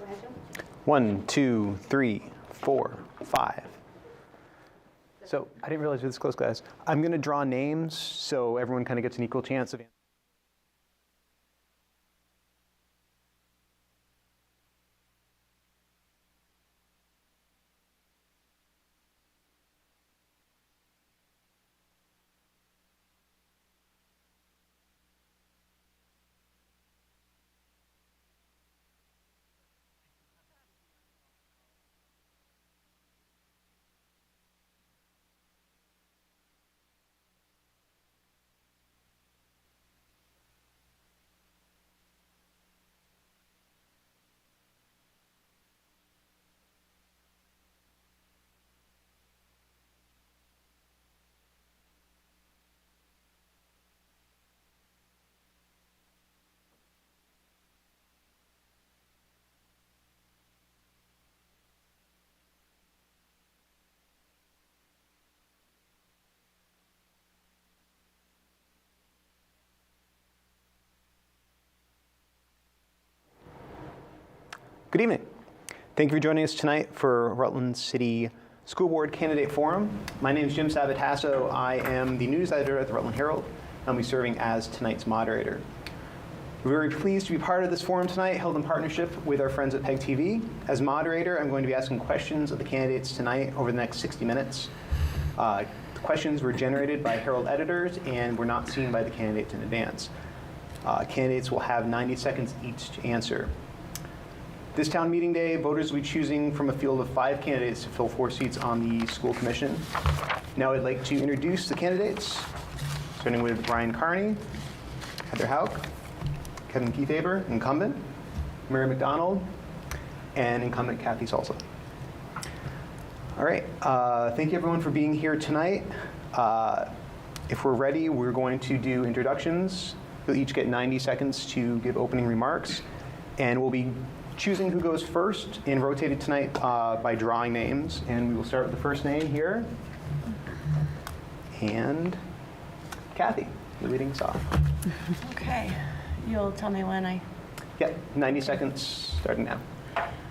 ahead, Jim. 1, 2, 3, 4, 5. So I didn't realize we were this close, guys. I'm going to draw names so everyone kind of gets an equal chance of answering. Good evening. Thank you for joining us tonight for Rutland City School Board Candidate Forum. My name is Jim Sabataso. I am the news editor at the Rutland Herald. I'll be serving as tonight's moderator. We're very pleased to be part of this forum tonight, held in partnership with our friends at PEG TV. As moderator, I'm going to be asking questions of the candidates tonight over the next 60 minutes. The questions were generated by Herald editors and were not seen by the candidates in advance. Candidates will have 90 seconds each to answer. This town meeting day, voters will be choosing from a field of 5 candidates to fill 4 seats on the school commission. Now I'd like to introduce the candidates, starting with Ryan Carney, Heather Hauk, Kevin Kiefaber, incumbent, Mary McDonald, and incumbent Kathy Salsa. All right, thank you everyone for being here tonight. If we're ready, we're going to do introductions. You'll each get 90 seconds to give opening remarks, and we'll be choosing who goes first and rotated tonight by drawing names. And we will start with the first name here. And Kathy, you're leading us off. Okay, you'll tell me when I... Yep, 90 seconds starting now.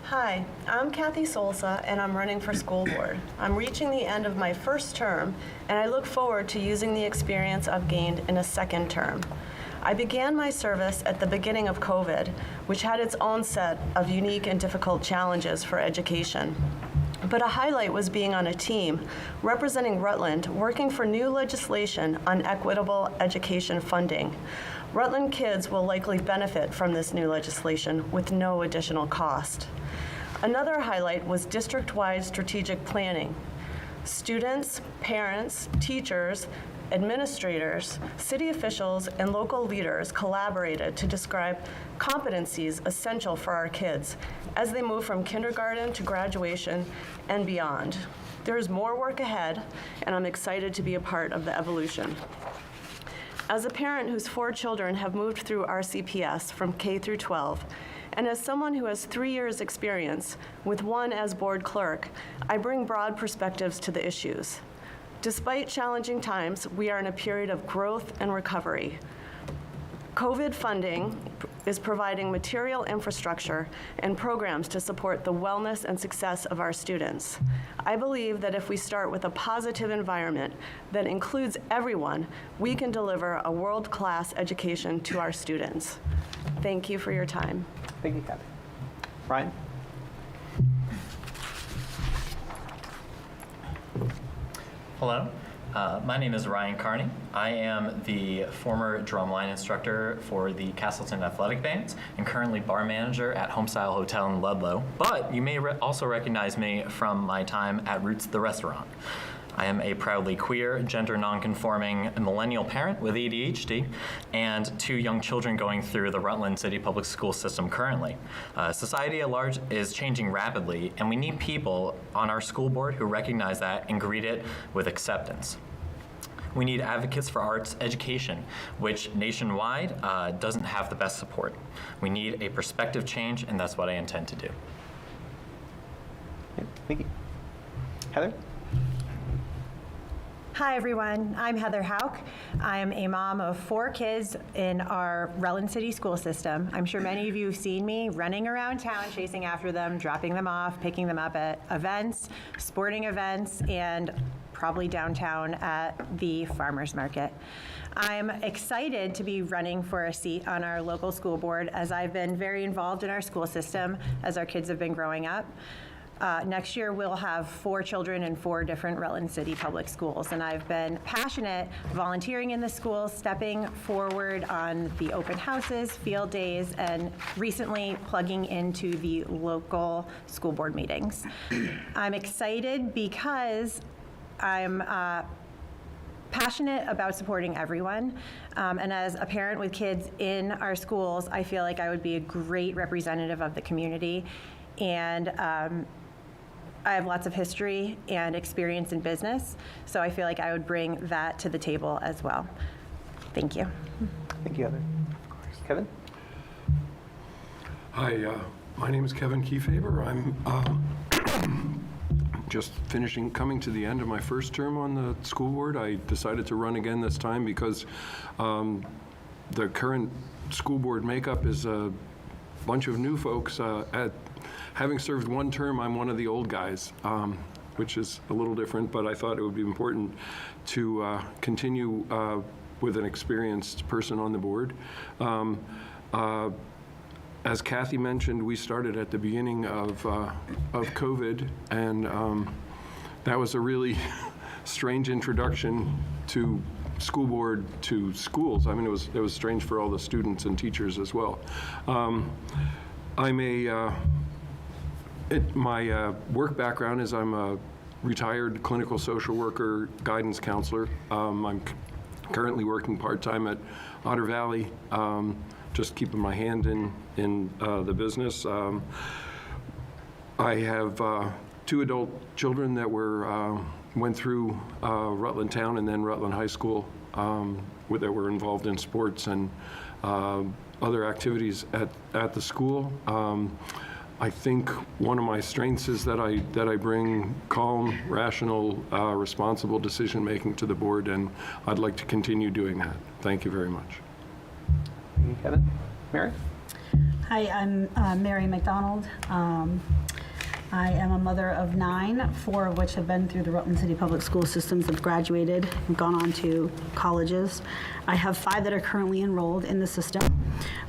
Hi, I'm Kathy Salsa, and I'm running for school board. I'm reaching the end of my first term, and I look forward to using the experience I've gained in a second term. I began my service at the beginning of COVID, which had its own set of unique and difficult challenges for education. But a highlight was being on a team representing Rutland, working for new legislation on equitable education funding. Rutland kids will likely benefit from this new legislation with no additional cost. Another highlight was district-wide strategic planning. Students, parents, teachers, administrators, city officials, and local leaders collaborated to describe competencies essential for our kids as they move from kindergarten to graduation and beyond. There is more work ahead, and I'm excited to be a part of the evolution. As a parent whose 4 children have moved through RCPS from K through 12, and as someone who has 3 years' experience, with 1 as board clerk, I bring broad perspectives to the issues. Despite challenging times, we are in a period of growth and recovery. COVID funding is providing material infrastructure and programs to support the wellness and success of our students. I believe that if we start with a positive environment that includes everyone, we can deliver a world-class education to our students. Thank you for your time. Thank you, Kathy. Ryan? Hello, my name is Ryan Carney. I am the former drumline instructor for the Castleton Athletic Bands and currently bar manager at Homestyle Hotel in Ludlow. But you may also recognize me from my time at Roots the Restaurant. I am a proudly queer, gender nonconforming millennial parent with ADHD and 2 young children going through the Rutland City public school system currently. Society at large is changing rapidly, and we need people on our school board who recognize that and greet it with acceptance. We need advocates for arts education, which nationwide doesn't have the best support. We need a perspective change, and that's what I intend to do. Thank you. Heather? Hi, everyone. I'm Heather Hauk. I'm a mom of 4 kids in our Rutland City school system. I'm sure many of you have seen me running around town, chasing after them, dropping them off, picking them up at events, sporting events, and probably downtown at the farmers market. I'm excited to be running for a seat on our local school board, as I've been very involved in our school system as our kids have been growing up. Next year, we'll have 4 children in 4 different Rutland City public schools, and I've been passionate volunteering in the schools, stepping forward on the open houses, field days, and recently plugging into the local school board meetings. I'm excited because I'm passionate about supporting everyone, and as a parent with kids in our schools, I feel like I would be a great representative of the community, and I have lots of history and experience in business, so I feel like I would bring that to the table as well. Thank you. Thank you, Heather. Kevin? Hi, my name is Kevin Kiefaber. I'm just coming to the end of my first term on the school board. I decided to run again this time because the current school board makeup is a bunch of new folks. Having served 1 term, I'm one of the old guys, which is a little different, but I thought it would be important to continue with an experienced person on the board. As Kathy mentioned, we started at the beginning of COVID, and that was a really strange introduction to school board to schools. I mean, it was strange for all the students and teachers as well. My work background is I'm a retired clinical social worker, guidance counselor. I'm currently working part-time at Otter Valley, just keeping my hand in the business. I have 2 adult children that went through Rutland Town and then Rutland High School, that were involved in sports and other activities at the school. I think one of my strengths is that I bring calm, rational, responsible decision-making to the board, and I'd like to continue doing that. Thank you very much. Thank you, Kevin. Mary? Hi, I'm Mary McDonald. I am a mother of 9, 4 of which have been through the Rutland City Public School systems, have graduated and gone on to colleges. I have 5 that are currently enrolled in the system.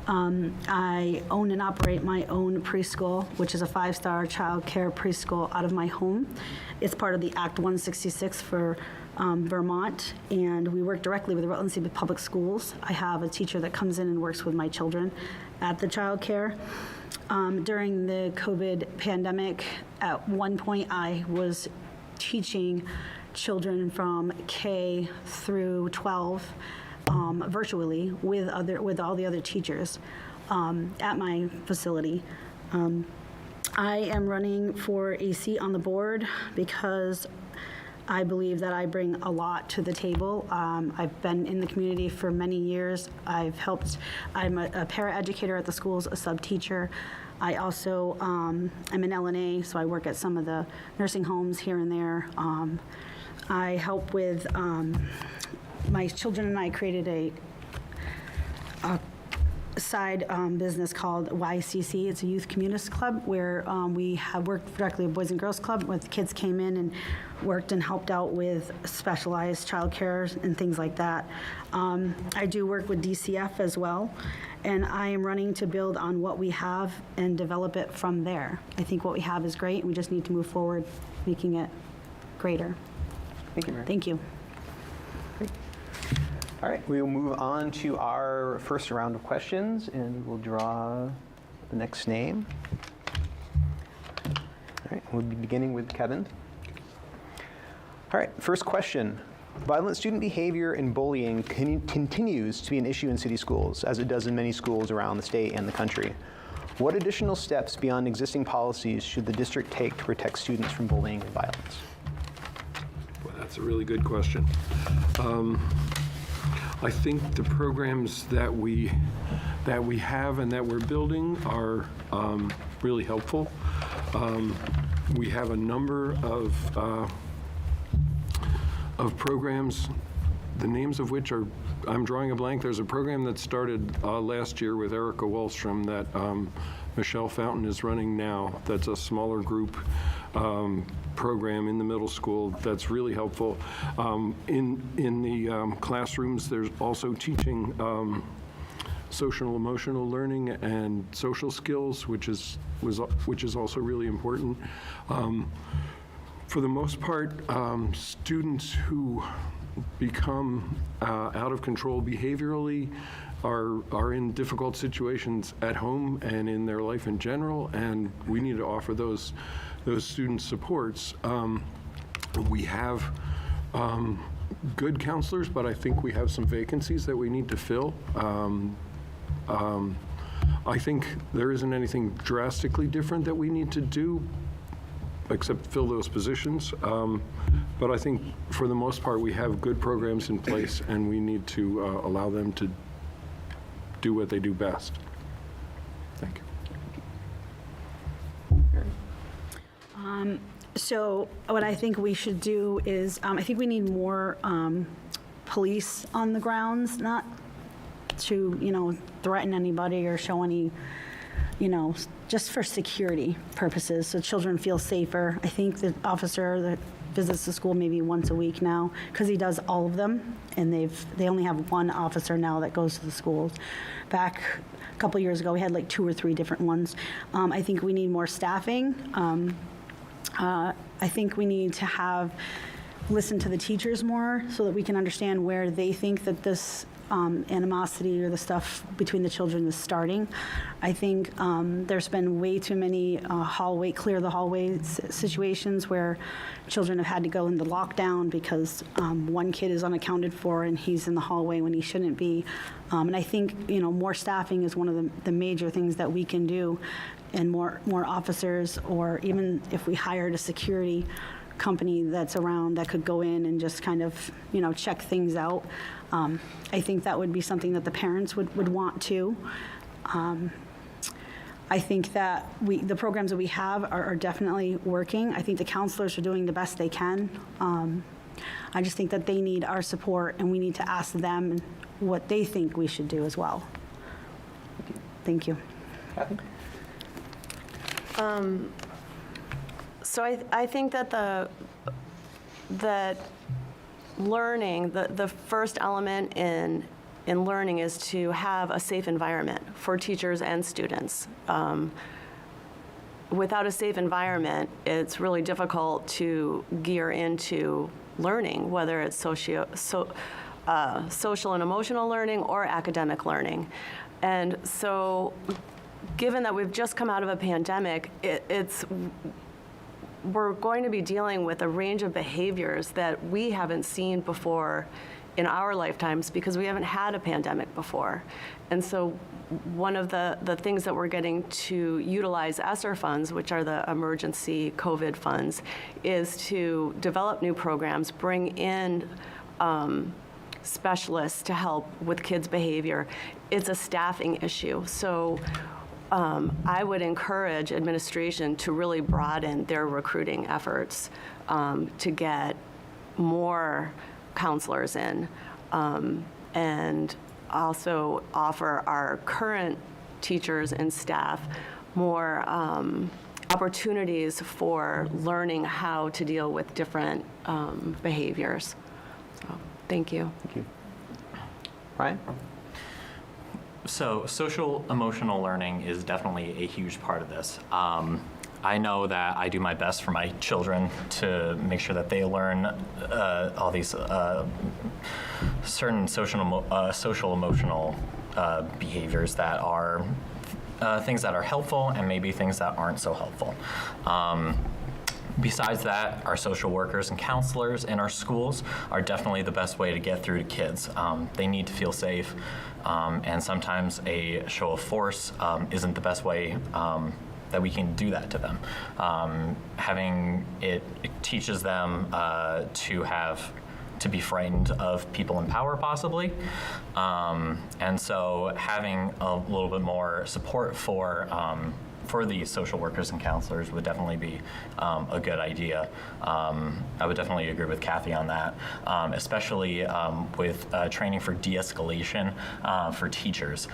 I own and operate my own preschool, which is a 5-star child care preschool out of my home. It's part of the Act 166 for Vermont, and we work directly with the Rutland City Public Schools. I have a teacher that comes in and works with my children at the child care. During the COVID pandemic, at one point I was teaching children from K through 12 virtually with all the other teachers at my facility. I am running for a seat on the board because I believe that I bring a lot to the table. I've been in the community for many years. I'm a paraeducator at the schools, a sub-teacher. I also am an LNA, so I work at some of the nursing homes here and there. I help with, my children and I created a side business called YCC. It's a youth communist club where we have worked directly with Boys and Girls Club, where the kids came in and worked and helped out with specialized childcare and things like that. I do work with DCF as well, and I am running to build on what we have and develop it from there. I think what we have is great, and we just need to move forward, making it greater. Thank you, Mary. Thank you. All right, we will move on to our first round of questions, and we'll draw the next name. All right, we'll be beginning with Kevin. All right, first question. Violent student behavior and bullying continues to be an issue in city schools, as it does in many schools around the state and the country. What additional steps beyond existing policies should the district take to protect students from bullying and violence? Well, that's a really good question. I think the programs that we have and that we're building are really helpful. We have a number of programs, the names of which are, I'm drawing a blank. There's a program that started last year with Erica Wallstrom that Michelle Fountain is running now. That's a smaller group program in the middle school that's really helpful. In the classrooms, there's also teaching social emotional learning and social skills, which is also really important. For the most part, students who become out of control behaviorally are in difficult situations at home and in their life in general, and we need to offer those students supports. We have good counselors, but I think we have some vacancies that we need to fill. I think there isn't anything drastically different that we need to do except fill those positions. But I think for the most part, we have good programs in place, and we need to allow them to do what they do best. Thank you. So what I think we should do is, I think we need more police on the grounds, not to, threaten anybody or show any, just for security purposes, so children feel safer. I think the officer that visits the school maybe once a week now, because he does all of them, and they only have one officer now that goes to the schools. Back a couple years ago, we had like 2 or 3 different ones. I think we need more staffing. I think we need to listen to the teachers more so that we can understand where they think that this animosity or the stuff between the children is starting. I think there's been way too many clear the hallway situations where children have had to go into lockdown because one kid is unaccounted for and he's in the hallway when he shouldn't be. And I think more staffing is one of the major things that we can do, and more officers, or even if we hired a security company that's around that could go in and just kind of check things out. I think that would be something that the parents would want to. I think that the programs that we have are definitely working. I think the counselors are doing the best they can. I just think that they need our support, and we need to ask them what they think we should do as well. Thank you. Kathy? So I think that that learning, the first element in learning is to have a safe environment for teachers and students. Without a safe environment, it's really difficult to gear into learning, whether it's social and emotional learning or academic learning. And so, given that we've just come out of a pandemic, we're going to be dealing with a range of behaviors that we haven't seen before in our lifetimes because we haven't had a pandemic before. And so one of the things that we're getting to utilize ESSER funds, which are the emergency COVID funds, is to develop new programs, bring in specialists to help with kids' behavior. It's a staffing issue. So I would encourage administration to really broaden their recruiting efforts to get more counselors in, and also offer our current teachers and staff more opportunities for learning how to deal with different behaviors. So, thank you. Thank you. Ryan? So social emotional learning is definitely a huge part of this. I know that I do my best for my children to make sure that they learn all these certain social emotional behaviors that are things that are helpful and maybe things that aren't so helpful. Besides that, our social workers and counselors in our schools are definitely the best way to get through to kids. They need to feel safe, and sometimes a show of force isn't the best way that we can do that to them. Having it teaches them to be frightened of people in power, possibly. And so having a little bit more support for for the social workers and counselors would definitely be a good idea. I would definitely agree with Kathy on that, especially with training for de-escalation for teachers,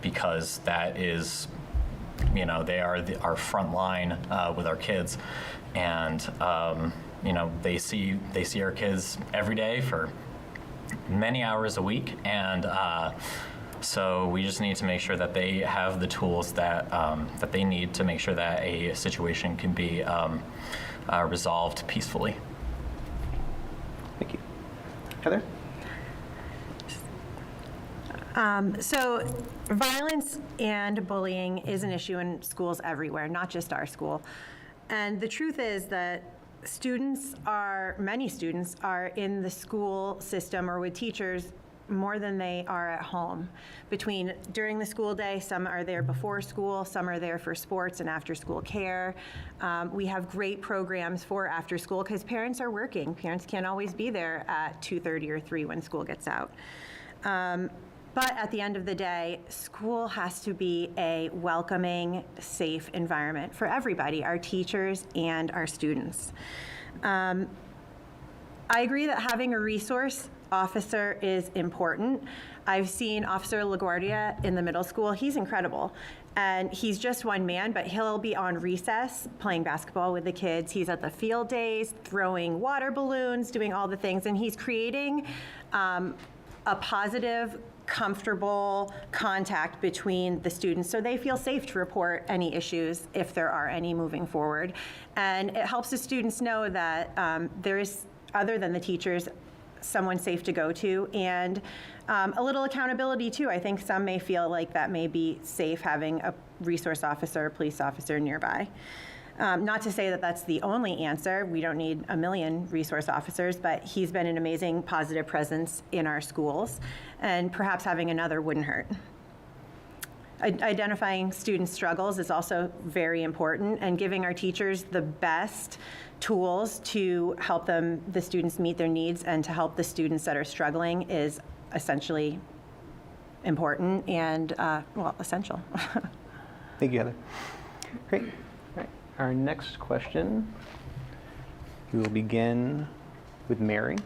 because that is, they are our front line with our kids, and they see our kids every day for many hours a week, and so we just need to make sure that they have the tools that that they need to make sure that a situation can be resolved peacefully. Thank you. Heather? So violence and bullying is an issue in schools everywhere, not just our school. And the truth is that many students are in the school system or with teachers more than they are at home. During the school day, some are there before school, some are there for sports and after-school care. We have great programs for after school because parents are working. Parents can't always be there at 2:30 or 3 when school gets out. But at the end of the day, school has to be a welcoming, safe environment for everybody, our teachers and our students. I agree that having a resource officer is important. I've seen Officer LaGuardia in the middle school. He's incredible. And he's just one man, but he'll be on recess playing basketball with the kids. He's at the field days, throwing water balloons, doing all the things. And he's creating a positive, comfortable contact between the students so they feel safe to report any issues if there are any moving forward. And it helps the students know that there is, other than the teachers, someone safe to go to, and a little accountability too. I think some may feel like that may be safe having a resource officer, police officer nearby. Not to say that that's the only answer. We don't need a million resource officers, but he's been an amazing positive presence in our schools, and perhaps having another wouldn't hurt. Identifying student struggles is also very important, and giving our teachers the best tools to help the students meet their needs and to help the students that are struggling is essentially important and, essential. Thank you, Heather. Great. All right. Our next question, we will begin with Mary.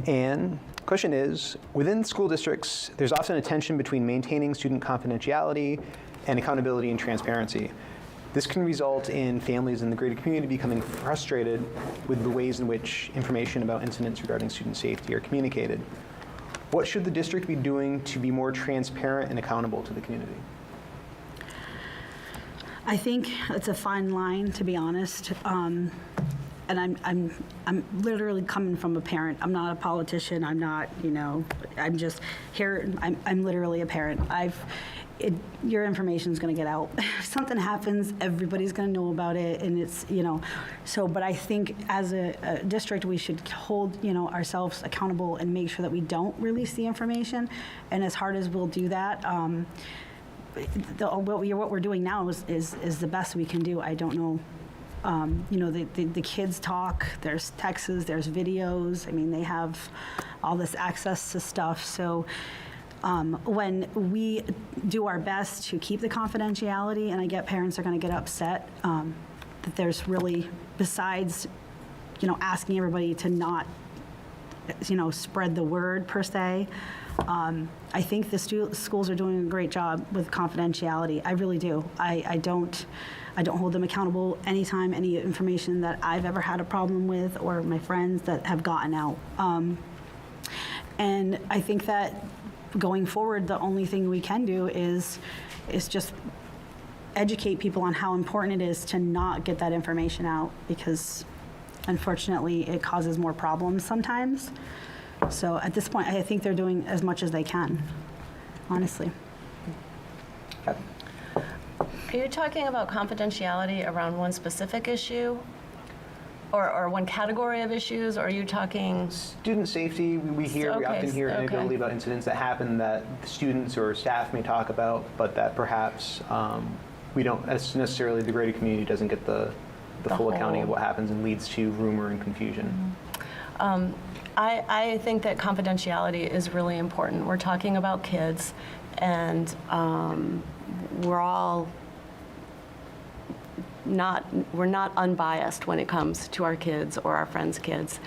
And the question is, within school districts, there's often a tension between maintaining student confidentiality and accountability and transparency. This can result in families in the greater community becoming frustrated with the ways in which information about incidents regarding student safety are communicated. What should the district be doing to be more transparent and accountable to the community? I think it's a fine line, to be honest. And I'm literally coming from a parent. I'm not a politician. I'm not, I'm just here. I'm literally a parent. Your information is going to get out. If something happens, everybody's going to know about it, and it's, but I think as a district, we should hold, ourselves accountable and make sure that we don't release the information. And as hard as we'll do that, what we're doing now is the best we can do. I don't know. The kids talk, there's texts, there's videos. I mean, they have all this access to stuff. So when we do our best to keep the confidentiality, and I get parents are going to get upset, that there's really, besides, asking everybody to not, spread the word per se, I think the schools are doing a great job with confidentiality. I really do. I don't hold them accountable anytime any information that I've ever had a problem with or my friends that have gotten out. And I think that going forward, the only thing we can do is just educate people on how important it is to not get that information out, because unfortunately it causes more problems sometimes. So at this point, I think they're doing as much as they can, honestly. Kathy? Are you talking about confidentiality around one specific issue or one category of issues, or are you talking? Student safety, we often hear Okay. anecdotally about incidents that happen that students or staff may talk about, but that perhaps we don't, as necessarily the greater community doesn't get the full accounting of what happens and leads to rumor and confusion. I think that confidentiality is really important. We're talking about kids, and we're not unbiased when it comes to our kids or our friends' kids.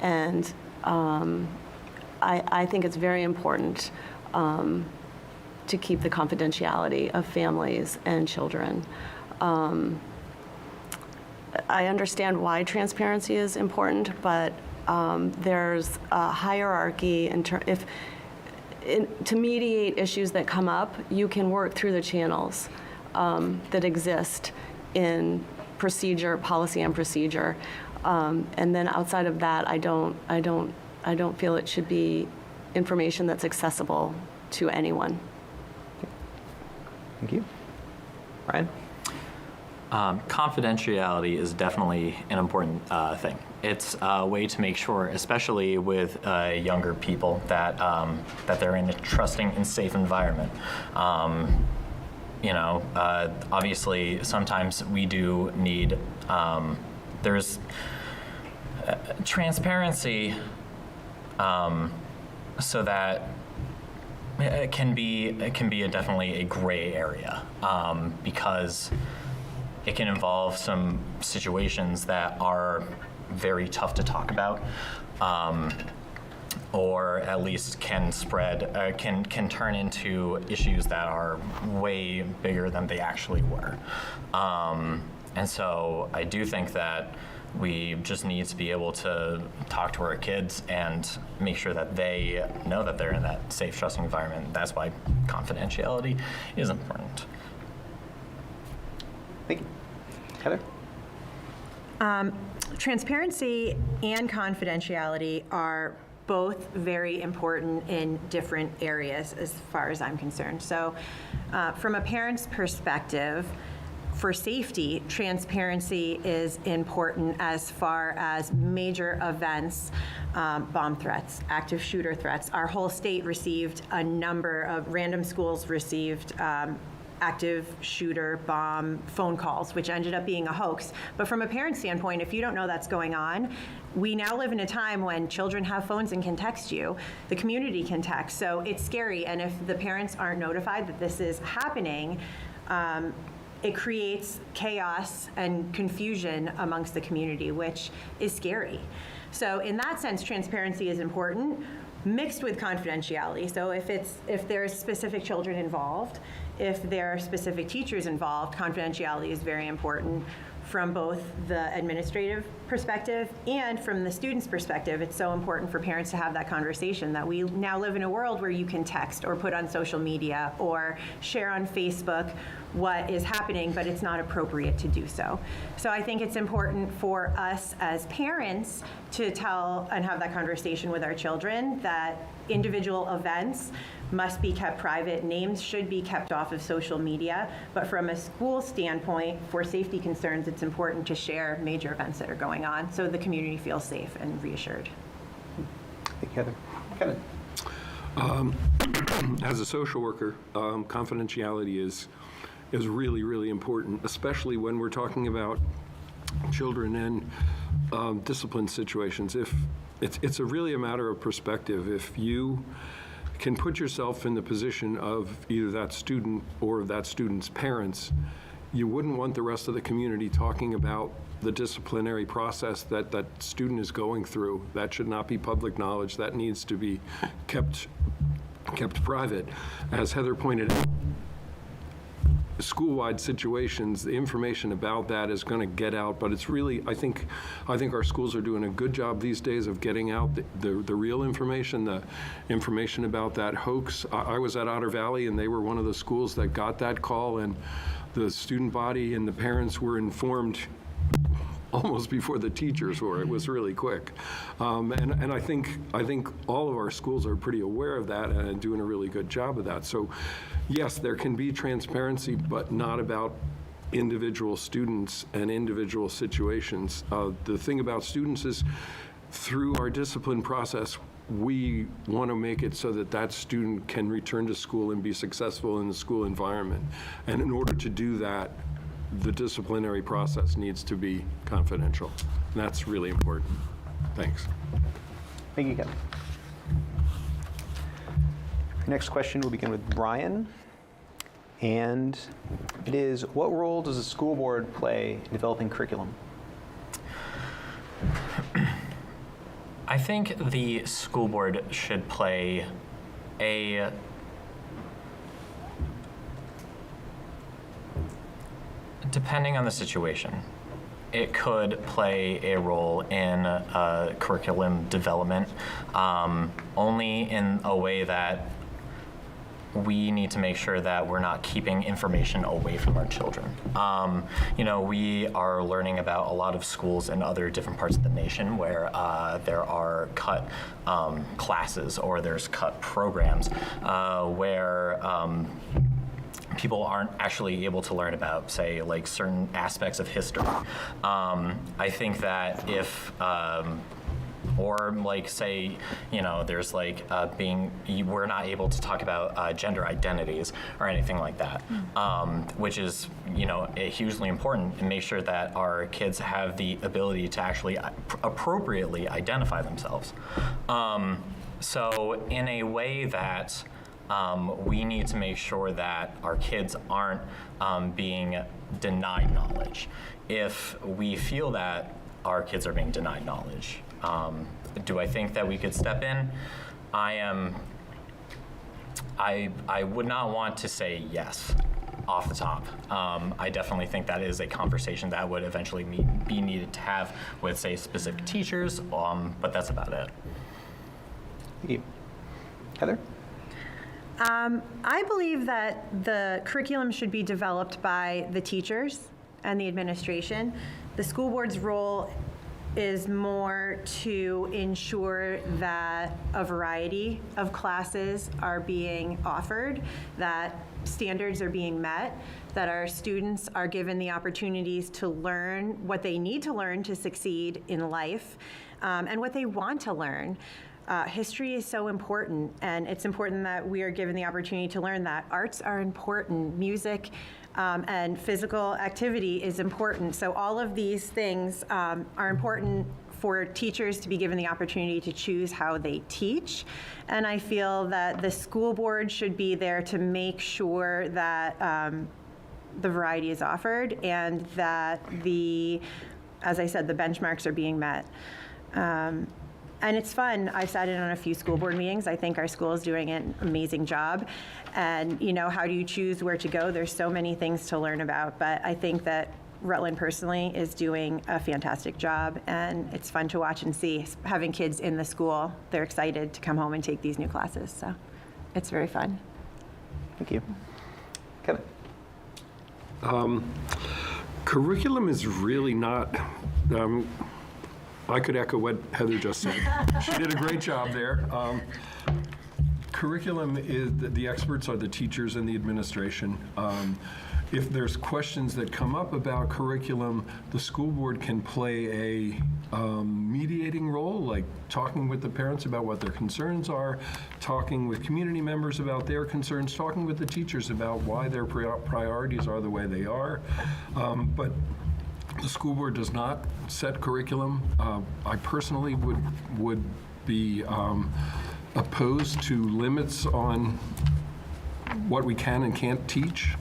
And I think it's very important to keep the confidentiality of families and children. I understand why transparency is important, but there's a hierarchy to mediate issues that come up. You can work through the channels that exist in policy and procedure, and then outside of that, I don't feel it should be information that's accessible to anyone. Thank you. Ryan? Confidentiality is definitely an important thing. It's a way to make sure, especially with younger people, that they're in a trusting and safe environment. Obviously, sometimes we do need there's transparency, so that it can be definitely a gray area, because it can involve some situations that are very tough to talk about, or at least can turn into issues that are way bigger than they actually were. And so I do think that we just need to be able to talk to our kids and make sure that they know that they're in that safe, trusting environment. That's why confidentiality is important. Thank you. Heather? Transparency and confidentiality are both very important in different areas as far as I'm concerned. So from a parent's perspective, for safety, transparency is important as far as major events, bomb threats, active shooter threats. Our whole state received a number of random schools received active shooter bomb phone calls, which ended up being a hoax. But from a parent standpoint, if you don't know that's going on, we now live in a time when children have phones and can text you. The community can text, so it's scary. And if the parents aren't notified that this is happening, it creates chaos and confusion amongst the community, which is scary. So in that sense, transparency is important, mixed with confidentiality. So if there's specific children involved, if there are specific teachers involved, confidentiality is very important from both the administrative perspective and from the student's perspective. It's so important for parents to have that conversation, that we now live in a world where you can text or put on social media or share on Facebook what is happening, but it's not appropriate to do so. So I think it's important for us as parents to tell and have that conversation with our children that individual events must be kept private. Names should be kept off of social media. But from a school standpoint, for safety concerns, it's important to share major events that are going on so the community feels safe and reassured. Thank you, Heather. Kevin? As a social worker, confidentiality is really, really important, especially when we're talking about children and discipline situations. If it's really a matter of perspective. If you can put yourself in the position of either that student or that student's parents, you wouldn't want the rest of the community talking about the disciplinary process that that student is going through. That should not be public knowledge. That needs to be kept private. As Heather pointed out, school-wide situations, the information about that is going to get out, but it's really, I think our schools are doing a good job these days of getting out the real information, the information about that hoax. I was at Otter Valley, and they were one of the schools that got that call, and the student body and the parents were informed almost before the teachers were. It was really quick. And I think all of our schools are pretty aware of that and doing a really good job of that. So yes, there can be transparency, but not about individual students and individual situations. The thing about students is through our discipline process, we want to make it so that that student can return to school and be successful in the school environment. And in order to do that, the disciplinary process needs to be confidential. And that's really important. Thanks. Thank you, Kevin. Next question will begin with Brian. And it is, what role does the school board play in developing curriculum? I think the school board should play depending on the situation, it could play a role in curriculum development, only in a way that we need to make sure that we're not keeping information away from our children. We are learning about a lot of schools in other different parts of the nation where there are cut classes or there's cut programs where people aren't actually able to learn about, say, like certain aspects of history. I think that if or like say, there's like we're not able to talk about gender identities or anything like that, which is, hugely important, and make sure that our kids have the ability to actually appropriately identify themselves. So in a way that we need to make sure that our kids aren't being denied knowledge. If we feel that our kids are being denied knowledge, do I think that we could step in? I would not want to say yes off the top. I definitely think that is a conversation that would eventually be needed to have with, say, specific teachers, but that's about it. Thank you. Heather? I believe that the curriculum should be developed by the teachers and the administration. The school board's role is more to ensure that a variety of classes are being offered, that standards are being met, that our students are given the opportunities to learn what they need to learn to succeed in life, and what they want to learn. History is so important, and it's important that we are given the opportunity to learn that. Arts are important, music and physical activity is important. So all of these things are important for teachers to be given the opportunity to choose how they teach. And I feel that the school board should be there to make sure that the variety is offered and that as I said, the benchmarks are being met. And it's fun. I've sat in on a few school board meetings. I think our school is doing an amazing job. And, how do you choose where to go? There's so many things to learn about. But I think that Rutland personally is doing a fantastic job. And it's fun to watch and see. Having kids in the school, they're excited to come home and take these new classes. So it's very fun. Thank you. Kevin? Curriculum is really not, I could echo what Heather just said. She did a great job there. Curriculum is, the experts are the teachers and the administration. If there's questions that come up about curriculum, the school board can play a mediating role, like talking with the parents about what their concerns are, talking with community members about their concerns, talking with the teachers about why their priorities are the way they are. But the school board does not set curriculum. I personally would be opposed to limits on what we can and can't teach.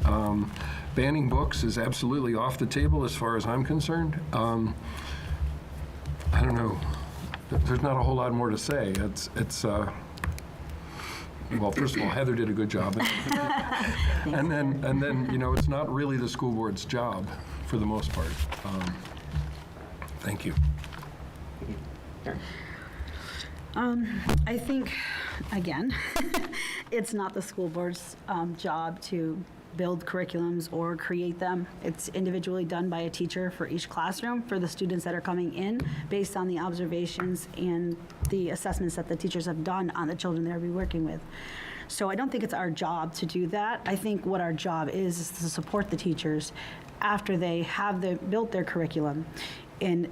Banning books is absolutely off the table as far as I'm concerned. I don't know. There's not a whole lot more to say. Well, first of all, Heather did a good job. and then, it's not really the school board's job for the most part. Thank you. I think, again, it's not the school board's job to build curriculums or create them. It's individually done by a teacher for each classroom for the students that are coming in based on the observations and the assessments that the teachers have done on the children they'll be working with. So I don't think it's our job to do that. I think what our job is to support the teachers after they have built their curriculum and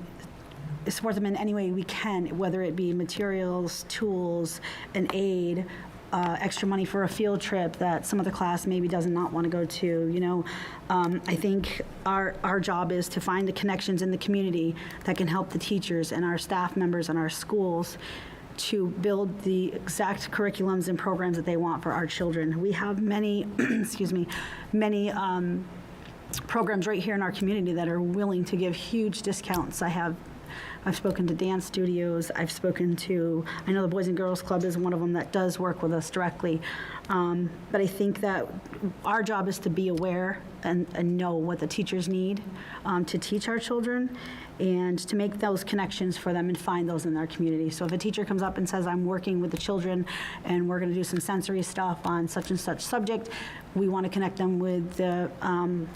support them in any way we can, whether it be materials, tools, an aid, extra money for a field trip that some of the class maybe does not want to go to. I think our job is to find the connections in the community that can help the teachers and our staff members and our schools to build the exact curriculums and programs that they want for our children. We have many, excuse me, many programs right here in our community that are willing to give huge discounts. I've spoken to dance studios. I know the Boys and Girls Club is one of them that does work with us directly. But I think that our job is to be aware and know what the teachers need to teach our children and to make those connections for them and find those in their community. So if a teacher comes up and says, I'm working with the children and we're going to do some sensory stuff on such and such subject, we want to connect them with the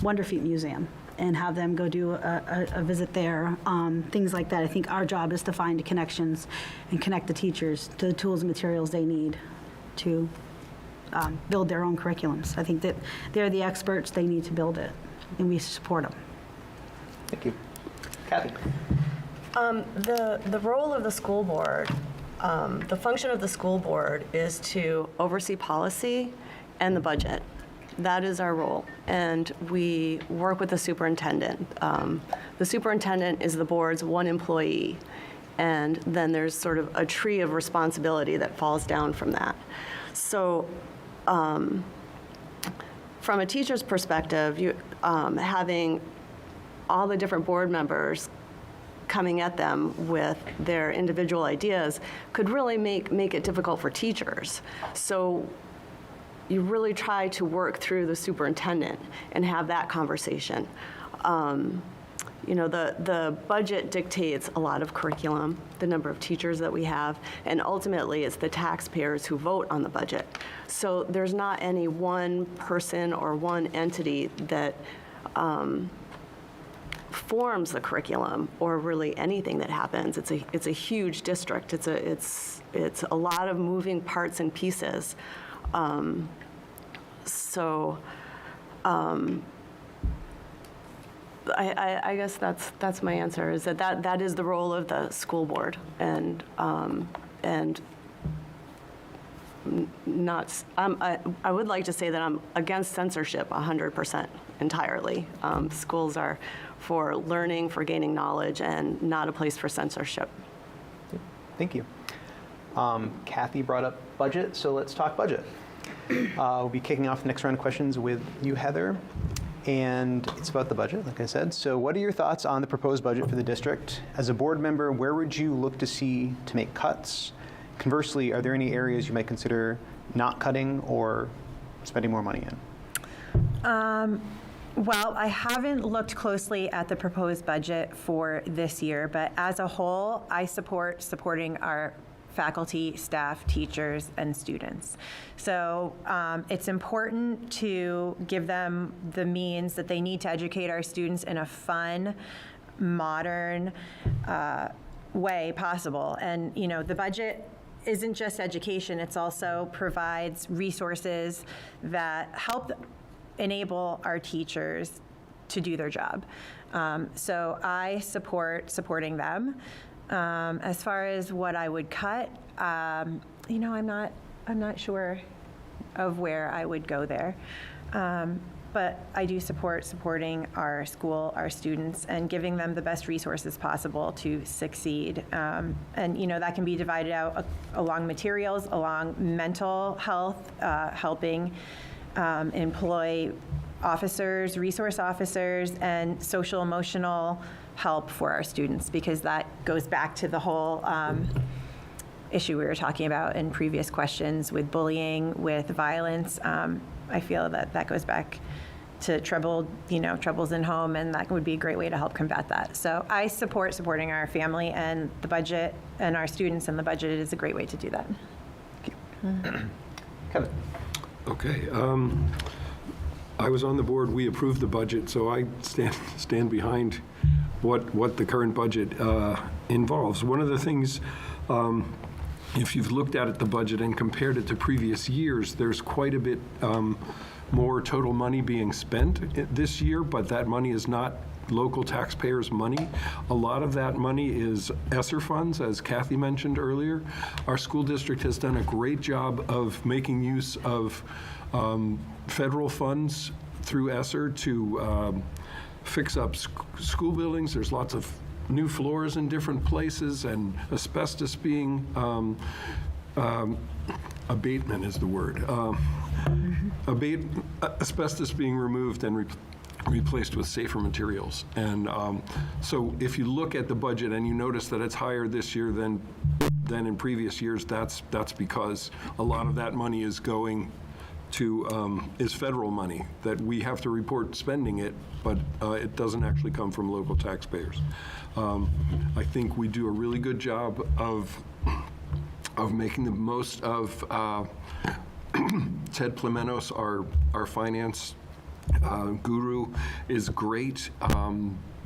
Wonder Feet Museum and have them go do a visit there, things like that. I think our job is to find connections and connect the teachers to the tools and materials they need to build their own curriculums. I think that they're the experts, they need to build it, and we support them. Thank you. Kathy? The role of the school board, the function of the school board is to oversee policy and the budget. That is our role, and we work with the superintendent. The superintendent is the board's one employee, and then there's sort of a tree of responsibility that falls down from that. So from a teacher's perspective, having all the different board members coming at them with their individual ideas could really make it difficult for teachers. So you really try to work through the superintendent and have that conversation. The budget dictates a lot of curriculum, the number of teachers that we have, and ultimately it's the taxpayers who vote on the budget. So there's not any one person or one entity that forms the curriculum or really anything that happens. It's a huge district. It's a lot of moving parts and pieces. I guess that's my answer, is that is the role of the school board, and not, I would like to say that I'm against censorship 100% entirely. Schools are for learning, for gaining knowledge, and not a place for censorship. Thank you. Kathy brought up budget, so let's talk budget. We'll be kicking off the next round of questions with you, Heather, and it's about the budget, like I said. So what are your thoughts on the proposed budget for the district? As a board member, where would you look to see to make cuts? Conversely, are there any areas you might consider not cutting or spending more money in? Well, I haven't looked closely at the proposed budget for this year, but as a whole, I supporting our faculty, staff, teachers, and students. So it's important to give them the means that they need to educate our students in a fun, modern way possible. And, the budget isn't just education, it's also provides resources that help enable our teachers to do their job. So I supporting them. As far as what I would cut, I'm not sure of where I would go there. But I do supporting our school, our students, and giving them the best resources possible to succeed. And that can be divided out along materials, along mental health, helping employ officers, resource officers, and social emotional help for our students, because that goes back to the whole issue we were talking about in previous questions with bullying, with violence. I feel that goes back to troubles in home, and that would be a great way to help combat that. So I supporting our family and the budget and our students, and the budget is a great way to do that. Kevin. Okay. I was on the board. We approved the budget, so I stand behind what the current budget involves. One of the things, if you've looked at the budget and compared it to previous years, there's quite a bit more total money being spent this year, but that money is not local taxpayers' money. A lot of that money is ESSER funds, as Kathy mentioned earlier. Our school district has done a great job of making use of federal funds through ESSER to fix up school buildings. There's lots of new floors in different places, and asbestos being, abatement is the word. Asbestos being removed and replaced with safer materials. And so if you look at the budget and you notice that it's higher this year than in previous years, that's because a lot of that money is going to, is federal money, that we have to report spending it, but it doesn't actually come from local taxpayers. I think we do a really good job of making the most of Ted Plemenos, our finance guru, is great.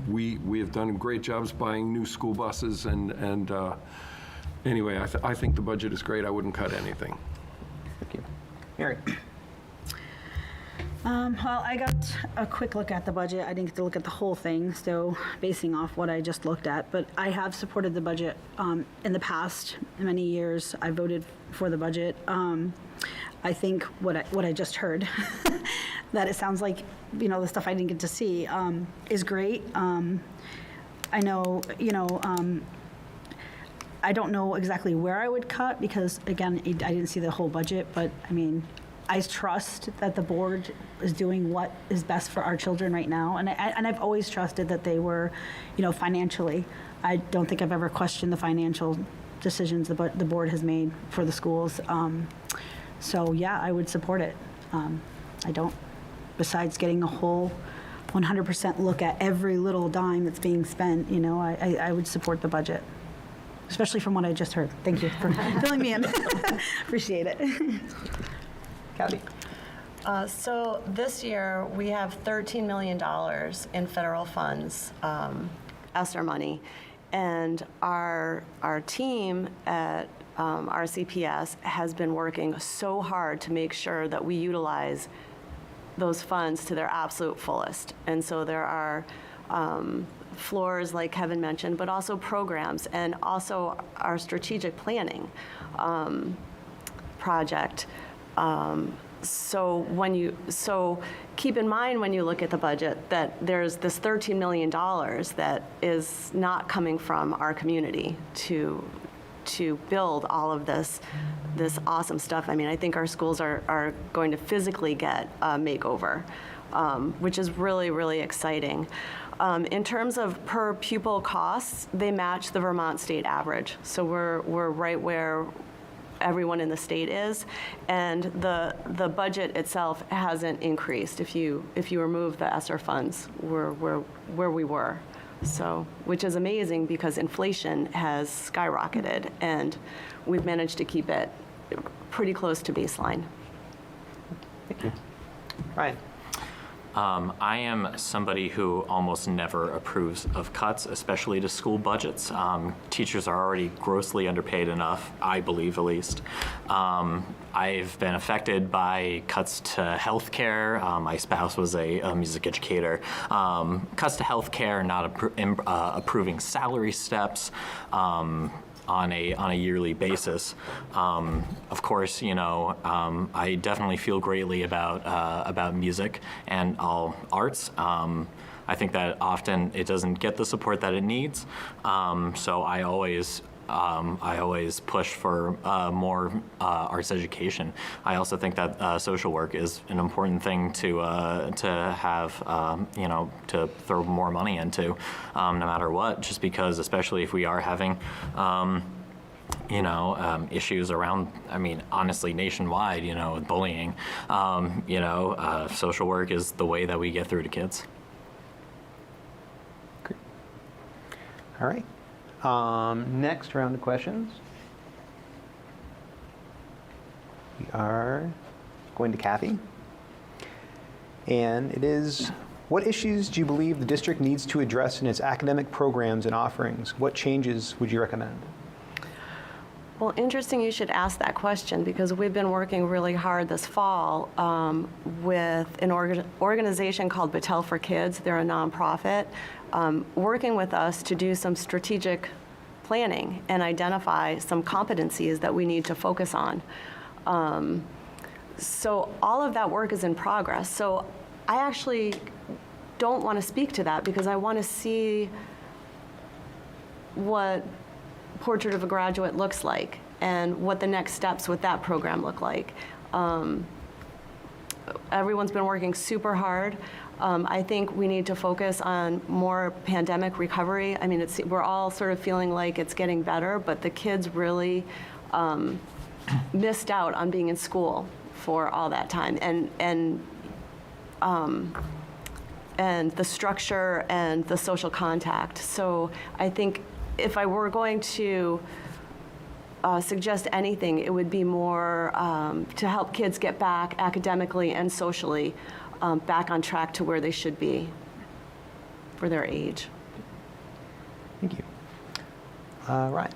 We have done great jobs buying new school buses, and anyway, I think the budget is great. I wouldn't cut anything. Thank you. Mary? Well, I got a quick look at the budget. I didn't get to look at the whole thing, so basing off what I just looked at. But I have supported the budget in the past. Many years, I voted for the budget. I think what I just heard, that it sounds like, the stuff I didn't get to see, is great. I know, I don't know exactly where I would cut because, again, I didn't see the whole budget, but I trust that the board is doing what is best for our children right now, and I've always trusted that they were, financially. I don't think I've ever questioned the financial decisions the board has made for the schools. So yeah, I would support it. I don't. Besides getting a whole 100% look at every little dime that's being spent, I would support the budget, especially from what I just heard. Thank you for filling me in. Appreciate it. Kathy? So this year, we have $13 million in federal funds, ESSER money, and our team at RCPS has been working so hard to make sure that we utilize those funds to their absolute fullest. And so there are floors, like Kevin mentioned, but also programs, and also our strategic planning project. So keep in mind when you look at the budget that there's this $13 million that is not coming from our community to build all of this awesome stuff. I think our schools are going to physically get a makeover, which is really, really exciting. In terms of per pupil costs, they match the Vermont state average. So we're right where everyone in the state is, and the budget itself hasn't increased. If you remove the ESSER funds, we're where we were. So, which is amazing because inflation has skyrocketed, and we've managed to keep it pretty close to baseline. Thank you. Ryan? I am somebody who almost never approves of cuts, especially to school budgets. Teachers are already grossly underpaid enough, I believe at least. I've been affected by cuts to healthcare. My spouse was a music educator. Cuts to healthcare, not approving salary steps. On a yearly basis. Of course, I definitely feel greatly about music and all arts. I think that often it doesn't get the support that it needs. So I always push for more arts education. I also think that social work is an important thing to have, to throw more money into, no matter what. Just because, especially if we are having, issues around, honestly, nationwide, with bullying, social work is the way that we get through to kids. Great. All right. Next round of questions. We are going to Kathy. And it is, what issues do you believe the district needs to address in its academic programs and offerings? What changes would you recommend? Well, interesting you should ask that question because we've been working really hard this fall with an organization called Battelle for Kids. They're a nonprofit, working with us to do some strategic planning and identify some competencies that we need to focus on. So all of that work is in progress. So I actually don't want to speak to that because I want to see what Portrait of a Graduate looks like and what the next steps with that program look like. Everyone's been working super hard. I think we need to focus on more pandemic recovery. I mean, we're all sort of feeling like it's getting better, but the kids really missed out on being in school for all that time, and the structure and the social contact. So I think if I were going to suggest anything, it would be more to help kids get back academically and socially back on track to where they should be for their age. Thank you. Ryan.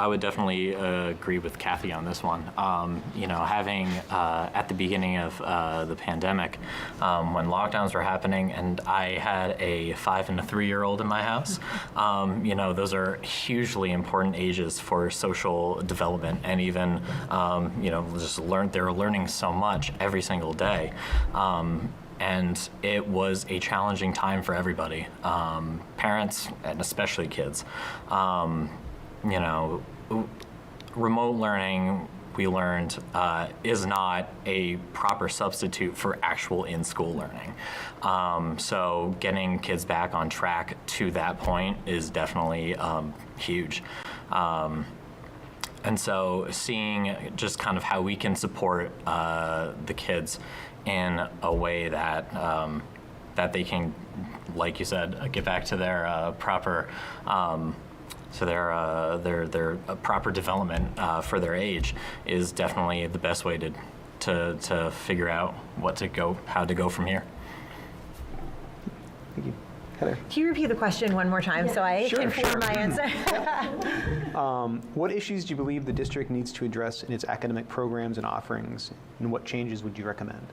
I would definitely agree with Kathy on this one. Having at the beginning of the pandemic, when lockdowns were happening, and I had a 5 and a 3-year-old in my house, those are hugely important ages for social development, and even, they're learning so much every single day. And it was a challenging time for everybody, parents and especially kids. Remote learning, we learned, is not a proper substitute for actual in-school learning. So getting kids back on track to that point is definitely huge. And so seeing just kind of how we can support the kids in a way that that they can, like you said, get back to their proper their proper development for their age is definitely the best way to figure out how to go from here. Thank you. Heather. Can you repeat the question one more time so I Sure, can form sure. my answer? What issues do you believe the district needs to address in its academic programs and offerings, and what changes would you recommend?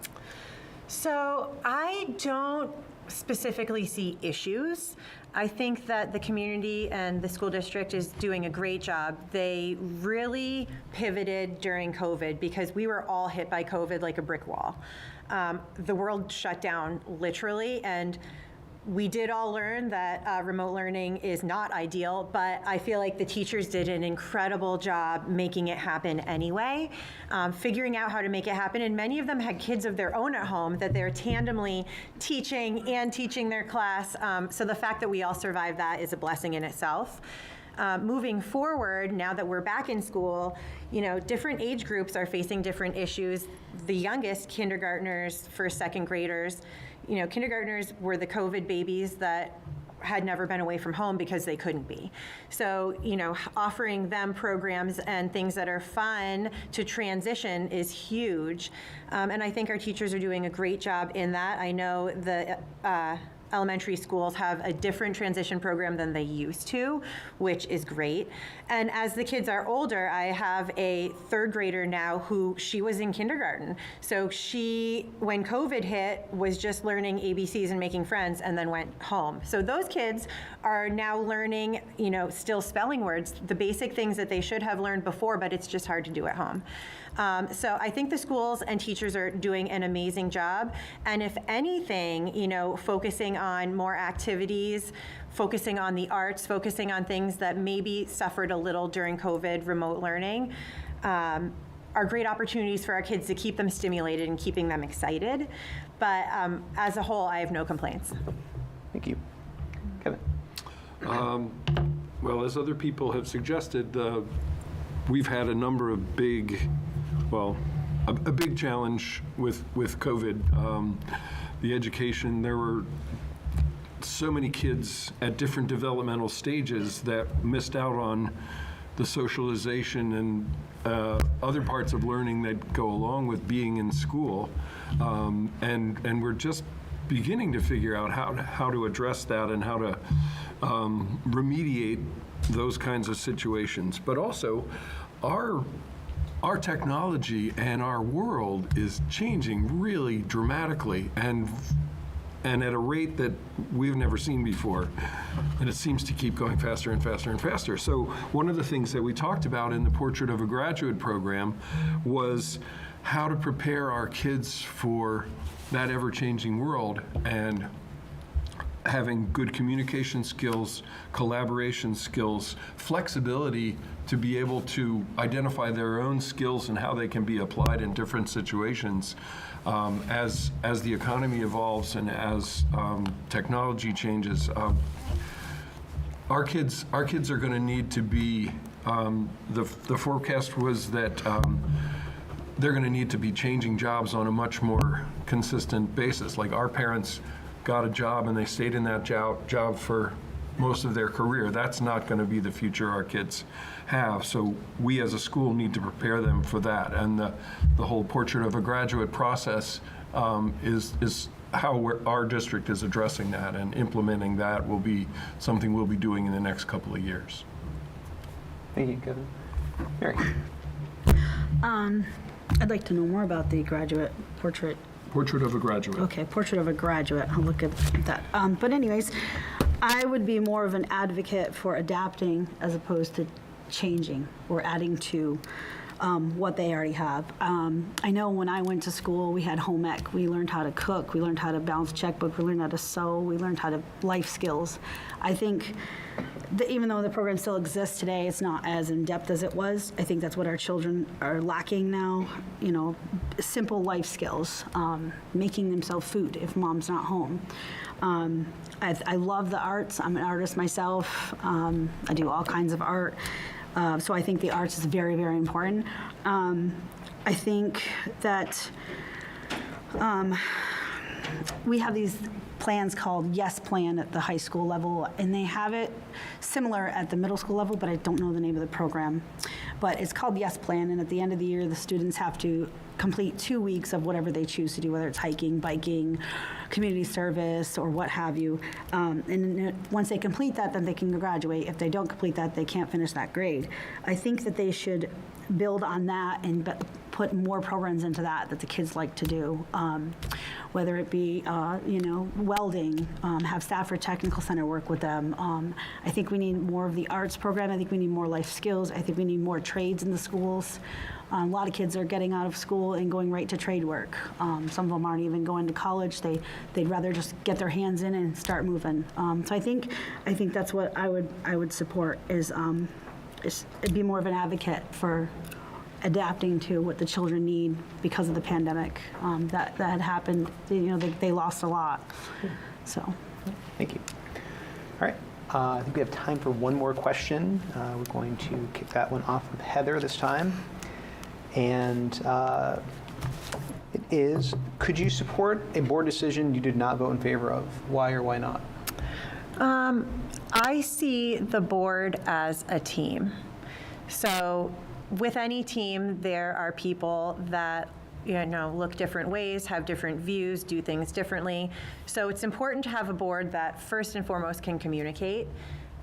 So I don't specifically see issues. I think that the community and the school district is doing a great job. They really pivoted during COVID because we were all hit by COVID like a brick wall. The world shut down literally, and we did all learn that remote learning is not ideal, but I feel like the teachers did an incredible job making it happen anyway, figuring out how to make it happen. And many of them had kids of their own at home that they're tandemly teaching and teaching their class. So the fact that we all survived that is a blessing in itself. Moving forward, now that we're back in school, different age groups are facing different issues. The youngest, kindergartners, first, second graders, kindergartners were the COVID babies that had never been away from home because they couldn't be. So, offering them programs and things that are fun to transition is huge. And I think our teachers are doing a great job in that. I know the elementary schools have a different transition program than they used to, which is great. And as the kids are older, I have a third grader now who she was in kindergarten. So she, when COVID hit, was just learning ABCs and making friends and then went home. So those kids are now learning, still spelling words, the basic things that they should have learned before, but it's just hard to do at home. So I think the schools and teachers are doing an amazing job. And if anything, focusing on more activities, focusing on the arts, focusing on things that maybe suffered a little during COVID, remote learning, are great opportunities for our kids to keep them stimulated and keeping them excited. But as a whole, I have no complaints. Thank you. Kevin. Well, as other people have suggested, we've had a number of a big challenge with COVID. The education, there were so many kids at different developmental stages that missed out on the socialization and other parts of learning that go along with being in school. And we're just beginning to figure out how to address that and how to remediate those kinds of situations. But also, our technology and our world is changing really dramatically and at a rate that we've never seen before. And it seems to keep going faster and faster and faster. So one of the things that we talked about in the Portrait of a Graduate program was how to prepare our kids for that ever-changing world. And having good communication skills, collaboration skills, flexibility to be able to identify their own skills and how they can be applied in different situations. As the economy evolves and as technology changes, our kids are going to need to be. The forecast was that they're going to need to be changing jobs on a much more consistent basis. Like our parents got a job and they stayed in that job for most of their career. That's not going to be the future our kids have. So we as a school need to prepare them for that. And the whole portrait of a graduate process is how our district is addressing that, and implementing that will be something we'll be doing in the next couple of years. Thank you, Kevin. Mary. I'd like to know more about the graduate portrait. Portrait of a graduate. Okay, portrait of a graduate. I'll look at that. But anyways, I would be more of an advocate for adapting as opposed to changing or adding to what they already have. I know when I went to school, we had home ec. We learned how to cook. We learned how to balance checkbook. We learned how to sew. We learned how to life skills. I think even though the program still exists today, it's not as in-depth as it was. I think that's what our children are lacking now. You know, simple life skills, making themselves food if mom's not home. I love the arts. I'm an artist myself. I do all kinds of art. So I think the arts is very, very important. I think that we have these plans called Yes Plan at the high school level, and they have it similar at the middle school level, but I don't know the name of the program. But it's called Yes Plan, and at the end of the year, the students have to complete 2 weeks of whatever they choose to do, whether it's hiking, biking, community service, or what have you. And once they complete that, then they can graduate. If they don't complete that, they can't finish that grade. I think that they should build on that and put more programs into that the kids like to do, whether it be, welding, have Stafford Technical Center work with them. I think we need more of the arts program. I think we need more life skills. I think we need more trades in the schools. A lot of kids are getting out of school and going right to trade work. Some of them aren't even going to college. They'd rather just get their hands in and start moving. So I think that's what I would support is be more of an advocate for adapting to what the children need because of the pandemic that had happened. They lost a lot. So, Thank you. All right. I think we have time for one more question. We're going to kick that one off with Heather this time. And it is, could you support a board decision you did not vote in favor of? Why or why not? I see the board as a team. So with any team, there are people that look different ways, have different views, do things differently. So it's important to have a board that first and foremost can communicate,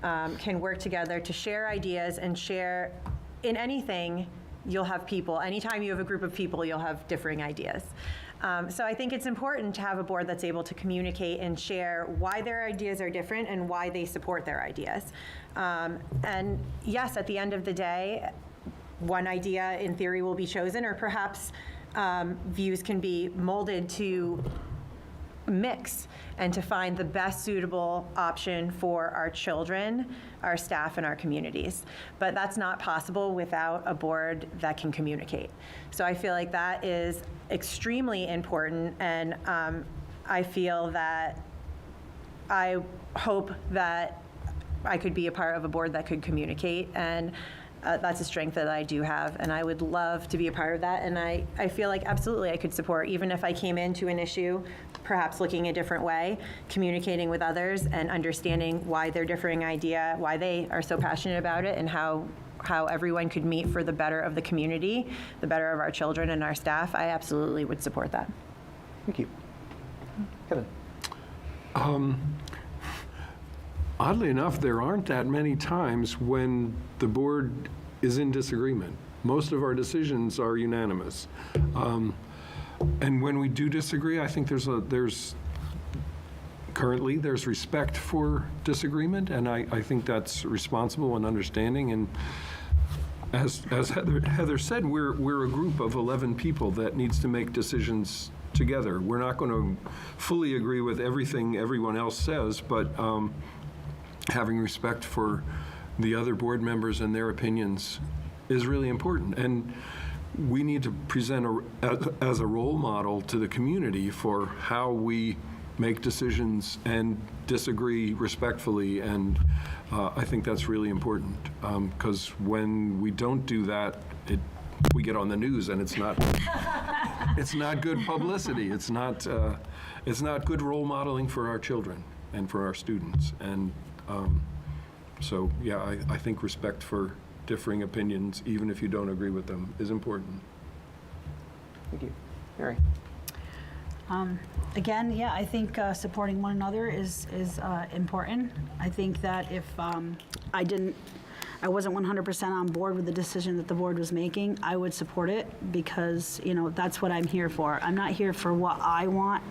can work together to share ideas and share in anything. You'll have people, anytime you have a group of people, you'll have differing ideas. So I think it's important to have a board that's able to communicate and share why their ideas are different and why they support their ideas. And yes, at the end of the day, one idea in theory will be chosen, or perhaps views can be molded to mix and to find the best suitable option for our children, our staff, and our communities. But that's not possible without a board that can communicate. So I feel like that is extremely important, and I feel that I hope that I could be a part of a board that could communicate, and that's a strength that I do have, and I would love to be a part of that. And I feel like absolutely I could support, even if I came into an issue, perhaps looking a different way, communicating with others and understanding why their differing idea, why they are so passionate about it, and how everyone could meet for the better of the community, the better of our children and our staff. I absolutely would support that. Thank you. Kevin. Oddly enough, there aren't that many times when the board is in disagreement. Most of our decisions are unanimous. And when we do disagree, I think there's respect for disagreement, and I think that's responsible and understanding. And as Heather said, we're a group of 11 people that needs to make decisions together. We're not going to fully agree with everything everyone else says, but having respect for the other board members and their opinions is really important. And we need to present as a role model to the community for how we make decisions and disagree respectfully. And I think that's really important, because when we don't do that, we get on the news, and it's not good publicity. It's not good role modeling for our children and for our students. And so, yeah, I think respect for differing opinions, even if you don't agree with them, is important. Thank you. Mary? Again, yeah, I think supporting one another is important. I think that if I wasn't 100% on board with the decision that the board was making, I would support it, because, that's what I'm here for. I'm not here for what I want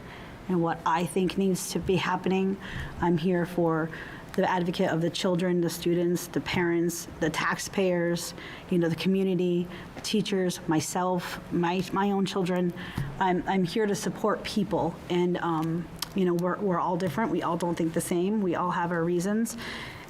and what I think needs to be happening. I'm here for the advocate of the children, the students, the parents, the taxpayers, the community, the teachers, myself, my own children. I'm here to support people, and we're all different. We all don't think the same. We all have our reasons,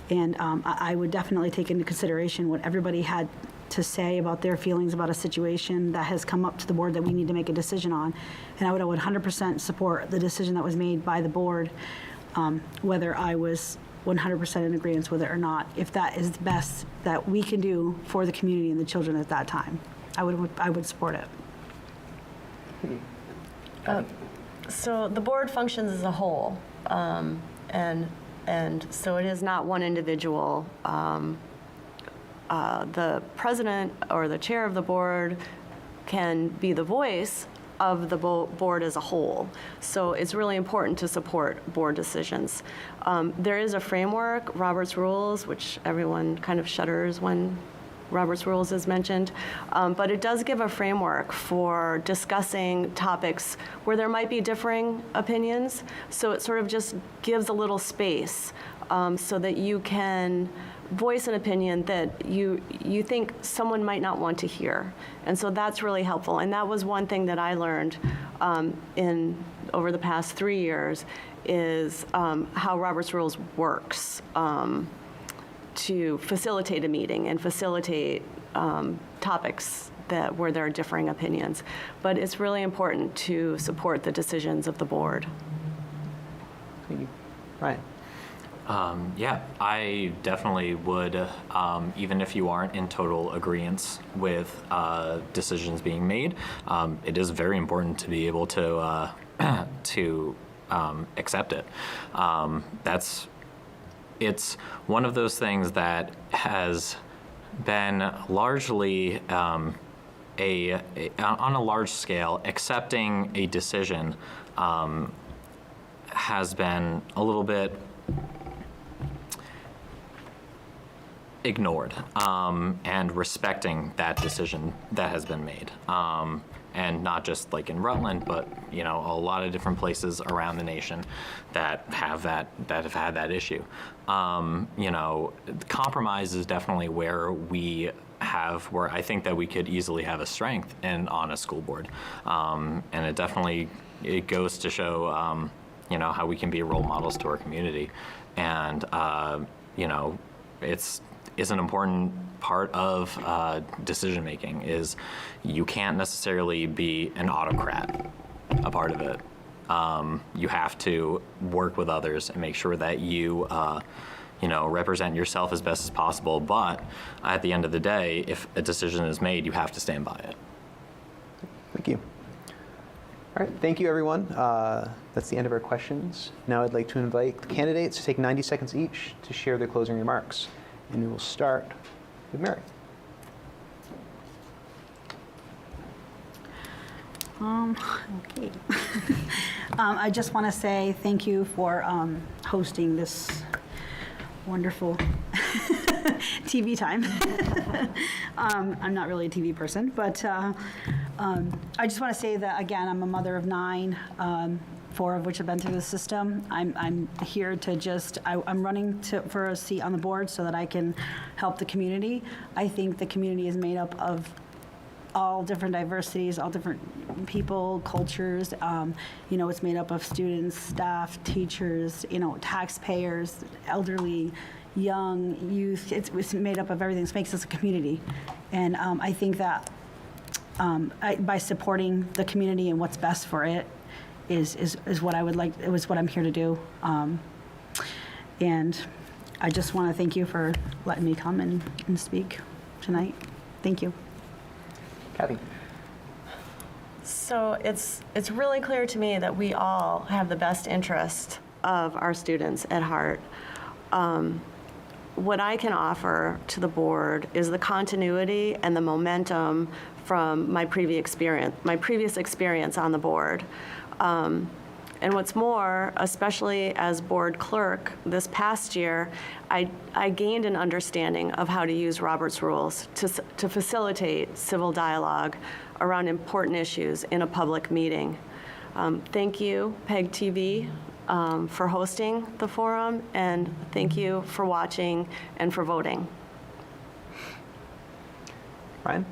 and I would definitely take into consideration what everybody had to say about their feelings about a situation that has come up to the board that we need to make a decision on. And I would 100% support the decision that was made by the board, whether I was 100% in agreement with it or not. If that is the best that we can do for the community and the children at that time, I would support it. So the board functions as a whole, and so it is not one individual. The president or the chair of the board can be the voice of the board as a whole. So it's really important to support board decisions. There is a framework, Robert's Rules, which everyone kind of shudders when Robert's Rules is mentioned, but it does give a framework for discussing topics where there might be differing opinions. So it sort of just gives a little space so that you can voice an opinion that you think someone might not want to hear. And so that's really helpful. And that was one thing that I learned over the past 3 years, is how Robert's Rules works to facilitate a meeting and facilitate topics where there are differing opinions. But it's really important to support the decisions of the board. Thank you. Ryan? Yeah, I definitely would, even if you aren't in total agreement with decisions being made, it is very important to be able to accept it. It's one of those things that has been largely on a large scale, accepting a decision has been a little bit ignored, and respecting that decision that has been made. And not just like in Rutland, but a lot of different places around the nation that have had that issue. Compromise is definitely where I think that we could easily have a strength on a school board. And it goes to show, how we can be role models to our community. And, it's an important part of decision making. Is you can't necessarily be an autocrat a part of it. You have to work with others and make sure that you represent yourself as best as possible, but at the end of the day, if a decision is made, you have to stand by it. Thank you. All right, thank you, everyone. That's the end of our questions. Now I'd like to invite the candidates to take 90 seconds each to share their closing remarks. And we will start with Mary. Okay. I just want to say thank you for hosting this wonderful TV time. I'm not really a TV person, but I just want to say that, again, I'm a mother of 9. 4 of which have been through the system. I'm here to I'm running for a seat on the board so that I can help the community. I think the community is made up of all different diversities, all different people, cultures. It's made up of students, staff, teachers, taxpayers, elderly, young, youth. It's made up of everything. It makes us a community. And I think that by supporting the community and what's best for it is what I would like. It was what I'm here to do. And I just want to thank you for letting me come and speak tonight. Thank you. Kathy. So it's really clear to me that we all have the best interest of our students at heart. What I can offer to the board is the continuity and the momentum from my previous experience on the board. And what's more, especially as board clerk this past year, I gained an understanding of how to use Robert's rules to facilitate civil dialogue around important issues in a public meeting. Thank you, PEG TV, for hosting the forum, and thank you for watching and for voting. Ryan?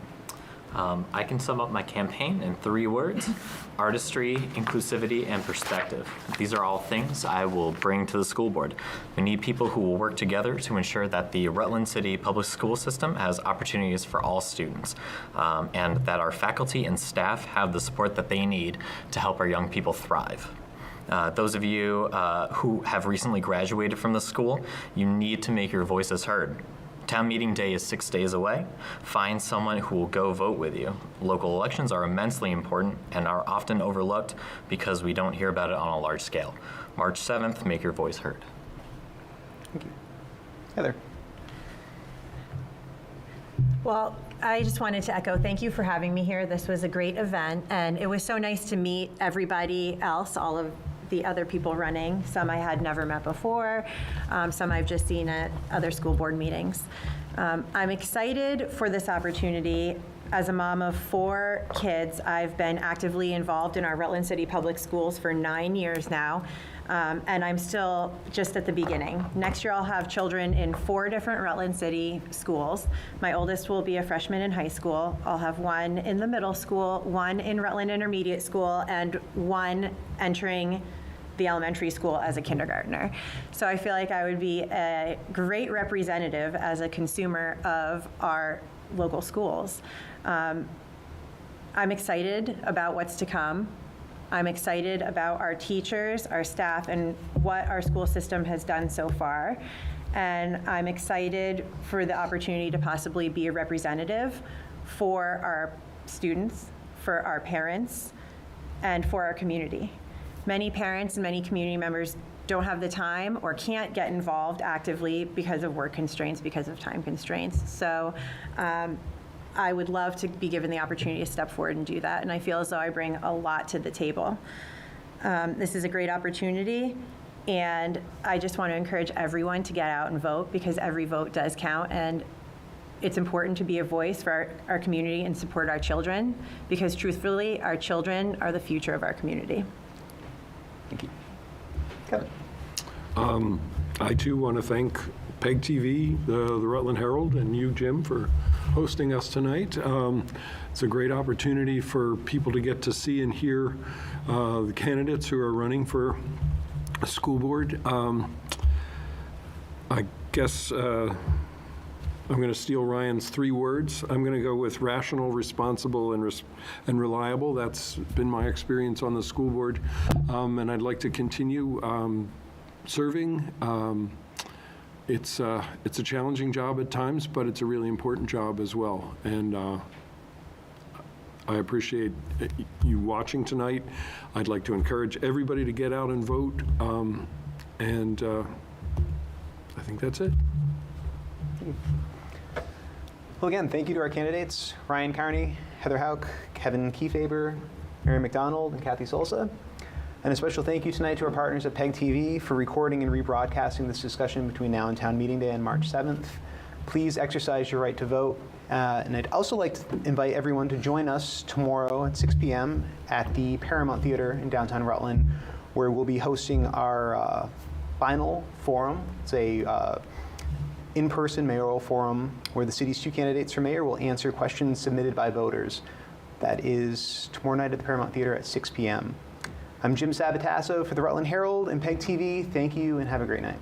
I can sum up my campaign in 3 words: artistry, inclusivity, and perspective. These are all things I will bring to the school board. We need people who will work together to ensure that the Rutland City public school system has opportunities for all students, and that our faculty and staff have the support that they need to help our young people thrive. Those of you who have recently graduated from the school, you need to make your voices heard. Town meeting day is 6 days away. Find someone who will go vote with you. Local elections are immensely important and are often overlooked because we don't hear about it on a large scale. March 7th, make your voice heard. Thank you. Heather. Well, I just wanted to echo, thank you for having me here. This was a great event, and it was so nice to meet everybody else, all of the other people running. Some I had never met before, some I've just seen at other school board meetings. I'm excited for this opportunity. As a mom of 4 kids, I've been actively involved in our Rutland City Public Schools for 9 years now, and I'm still just at the beginning. Next year I'll have children in 4 different Rutland City schools. My oldest will be a freshman in high school. I'll have 1 in the middle school, 1 in Rutland Intermediate School, and 1 entering the elementary school as a kindergartner. So I feel like I would be a great representative as a consumer of our local schools. I'm excited about what's to come. I'm excited about our teachers, our staff, and what our school system has done so far. And I'm excited for the opportunity to possibly be a representative for our students, for our parents, and for our community. Many parents and many community members don't have the time or can't get involved actively because of work constraints, because of time constraints. So I would love to be given the opportunity to step forward and do that, and I feel as though I bring a lot to the table. This is a great opportunity, and I just want to encourage everyone to get out and vote, because every vote does count, and it's important to be a voice for our community and support our children, because truthfully, our children are the future of our community. Thank you. Kevin. I too want to thank PEG TV, the Rutland Herald, and you, Jim, for hosting us tonight. It's a great opportunity for people to get to see and hear the candidates who are running for a school board. I guess I'm going to steal Ryan's 3 words. I'm going to go with rational, responsible, and reliable. That's been my experience on the school board, and I'd like to continue serving. It's a challenging job at times, but it's a really important job as well. And I appreciate you watching tonight. I'd like to encourage everybody to get out and vote. And I think that's it. Well, again, thank you to our candidates, Ryan Carney, Heather Hauk, Kevin Kiefaber, Mary McDonald, and Kathy Solsa. And a special thank you tonight to our partners at PEG TV for recording and rebroadcasting this discussion between now and Town Meeting Day on March 7th. Please exercise your right to vote. And I'd also like to invite everyone to join us tomorrow at 6 p.m. at the Paramount Theater in downtown Rutland, where we'll be hosting our final forum. It's a in-person mayoral forum where the city's 2 candidates for mayor will answer questions submitted by voters. That is tomorrow night at the Paramount Theater at 6 p.m. I'm Jim Sabataso for the Rutland Herald and PEG TV. Thank you and have a great night.